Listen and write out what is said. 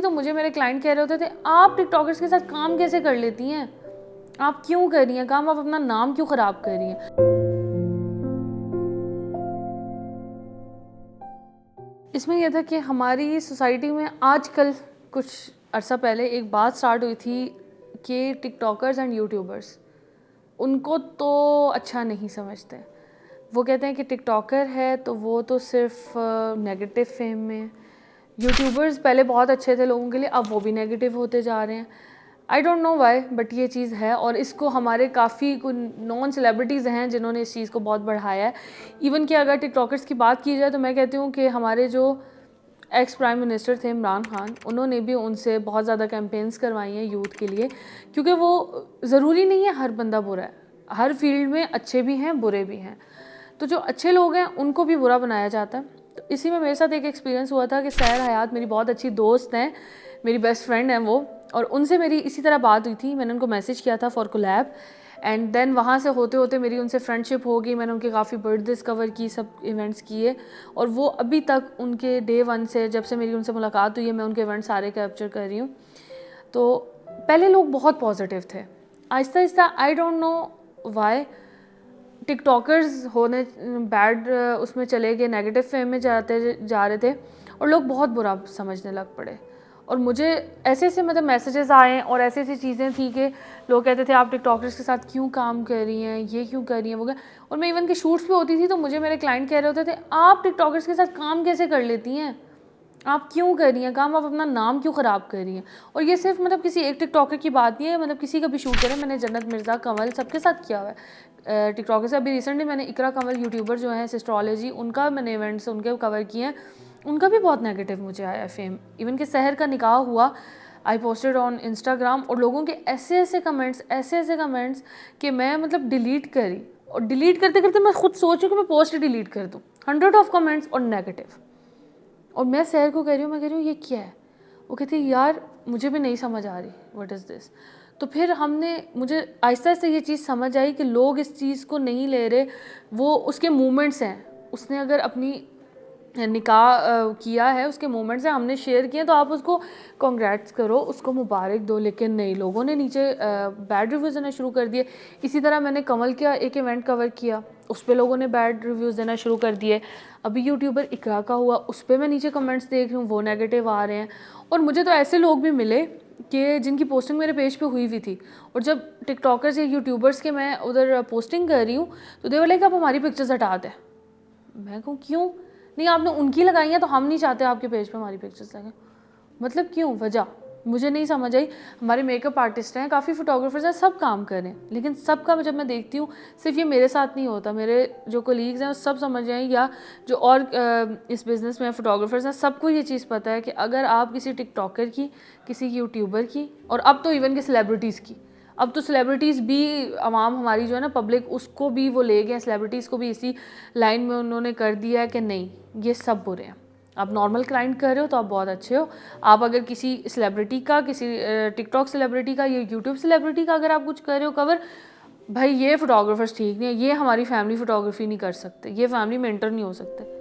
थी तो मुझे मेरे क्लाइंट कह रहे होते थे, आप टिकटॉकर्स के साथ काम कैसे कर लेती हैं, आप क्यों कर रही हैं काम, आप अपना नाम क्यों ख़राब कर रही हैं। इसमें यह था कि हमारी सोसाइटी में आजकल कुछ अरसा पहले एक बात स्टार्ट हुई थी कि टिकटॉकर्स एंड यूट्यूबर्स उनको तो अच्छा नहीं समझते। वो कहते हैं कि टिकटॉकर है तो वो तो सिर्फ नेगेटिव फेम में, यूट्यूबर्स पहले बहुत अच्छे थे लोगों के लिए, अब वो भी नेगेटिव होते जा रहे हैं। I don't know why, but ये चीज़ है और इसको हमारे काफ़ी कुछ नॉन सेलिब्रिटीज़ हैं जिन्होंने इस चीज़ को बहुत बढ़ाया है। इवन कि अगर टिकटॉकर्स की बात की जाए तो मैं कहती हूँ कि हमारे जो एक्स प्राइम मिनिस्टर थे इमरान खान, उन्होंने भी उनसे बहुत ज़्यादा कैंपेन्स करवाई हैं यूथ के लिए, क्योंकि वो ज़रूरी नहीं है हर बंदा बुरा है, हर फील्ड में अच्छे भी हैं बुरे भी हैं, तो जो अच्छे लोग हैं उनको भी बुरा बनाया जाता है। तो इसी में मेरे साथ एक एक्सपीरियंस हुआ था कि सहर हयात मेरी बहुत अच्छी दोस्त हैं, मेरी बेस्ट फ्रेंड हैं वो, और उनसे मेरी इसी तरह बात हुई थी। मैंने उनको मैसेज किया था फॉर कोलैब, एंड देन वहाँ से होते होते मेरी उनसे फ्रेंडशिप हो गई। मैंने उनके काफ़ी बर्थडेज कवर की, सब इवेंट्स किए, और वो अभी तक उनके डे वन से, जब से मेरी उनसे मुलाकात हुई है, मैं उनके इवेंट सारे कैप्चर कर रही हूँ। तो पहले लोग बहुत पॉजिटिव थे, Aahista Aahista I don't know why TikTokers होने बैड उसमें चले गए, नेगेटिव फेम में जा रहे थे और लोग बहुत बुरा समझने लग पड़े। और मुझे ऐसे ऐसे मतलब मैसेजेस आए और ऐसी ऐसी चीज़ें थी कि लोग कहते थे आप टिकटॉकर्स के साथ क्यों काम कर रही हैं, ये क्यों कर रही हैं, वो क्या। और मैं इवन के शूट्स पे होती थी तो मुझे मेरे क्लाइंट कह रहे होते थे, आप टिकटॉकर्स के साथ काम कैसे कर लेती हैं, आप क्यों कर रही हैं काम, आप अपना नाम क्यों ख़राब कर रही हैं। और ये सिर्फ मतलब किसी एक टिकटॉकर की बात नहीं है, मतलब किसी का भी शूट करें, मैंने जन्नत मिर्ज़ा, कंवल, सबके साथ किया हुआ है टिकटॉकर से। अभी रिसेंटली मैंने इकरा कंवल यूट्यूबर जो हैं सिस्ट्रोलॉजी, उनका मैंने इवेंट्स उनके कवर किए हैं, उनका भी बहुत नेगेटिव मुझे आया फेम। इवन कि सहर का निकाह हुआ, आई पोस्टेड ऑन इंस्टाग्राम, और लोगों के ऐसे ऐसे कमेंट्स कि मैं मतलब डिलीट करी, और डिलीट करते करते मैं खुद सोचूं कि मैं पोस्ट डिलीट कर दूँ। 100 ऑफ कमेंट्स और नेगेटिव। और मैं सहर को कह रही हूँ, मैं कह रही हूँ ये क्या है। वो कहती है यार मुझे भी नहीं समझ आ रही, व्हाट इज़ दिस। तो फिर मुझे आहिस्ता आहिस्ता ये चीज़ समझ आई कि लोग इस चीज़ को नहीं ले रहे, वो उसके मूवमेंट्स हैं। उसने अगर अपनी निकाह किया है, उसके मोमेंट्स हैं, हमने शेयर किए, तो आप उसको कॉन्ग्रेट्स करो, उसको मुबारक दो। लेकिन नहीं, लोगों ने नीचे बैड रिव्यूज़ देना शुरू कर दिए। इसी तरह मैंने कमल का एक इवेंट कवर किया, उस पर लोगों ने बैड रिव्यूज़ देना शुरू कर दिए। अभी यूट्यूबर इकरा का हुआ, उस पर मैं नीचे कमेंट्स देख रही हूँ, वो नेगेटिव आ रहे हैं। और मुझे तो ऐसे लोग भी मिले कि जिनकी पोस्टिंग मेरे पेज पे हुई हुई थी, और जब टिकटॉकर्स या यूट्यूबर्स के मैं उधर पोस्टिंग कर रही हूँ तो दे वाले कि आप हमारी पिक्चर्स हटा दें। मैं कहूँ क्यों, नहीं आपने उनकी लगाई हैं तो हम नहीं चाहते आपके पेज पे हमारी पिक्चर्स लगें। मतलब क्यों, वजह मुझे नहीं समझ आई। हमारे मेकअप आर्टिस्ट हैं, काफ़ी फोटोग्राफर्स हैं, सब काम कर रहे हैं, लेकिन सबका जब मैं देखती हूँ, सिर्फ ये मेरे साथ नहीं होता, मेरे जो कोलीग्स हैं वो सब समझ जाएँ, या जो और इस बिज़नेस में फोटोग्राफर्स हैं, सबको ये चीज़ पता है कि अगर आप किसी टिकटॉकर की, किसी यूट्यूबर की, और अब तो इवन कि सेलिब्रिटीज़ की, अब तो सेलिब्रिटीज़ भी आवाम हमारी जो है ना पब्लिक, उसको भी वो ले गए, सेलिब्रिटीज़ को भी इसी लाइन में उन्होंने कर दिया है कि नहीं ये सब बुरे हैं। आप नॉर्मल क्लाइंट कर रहे हो तो आप बहुत अच्छे हो, आप अगर किसी सेलिब्रिटी का, किसी टिकटॉक सेलिब्रिटी का या यूट्यूब सेलिब्रिटी का अगर आप कुछ कर रहे हो कवर, भाई ये फोटोग्राफर्स ठीक नहीं है, ये हमारी फैमिली फोटोग्राफी नहीं कर सकते, ये फैमिली में एंटर नहीं हो सकते।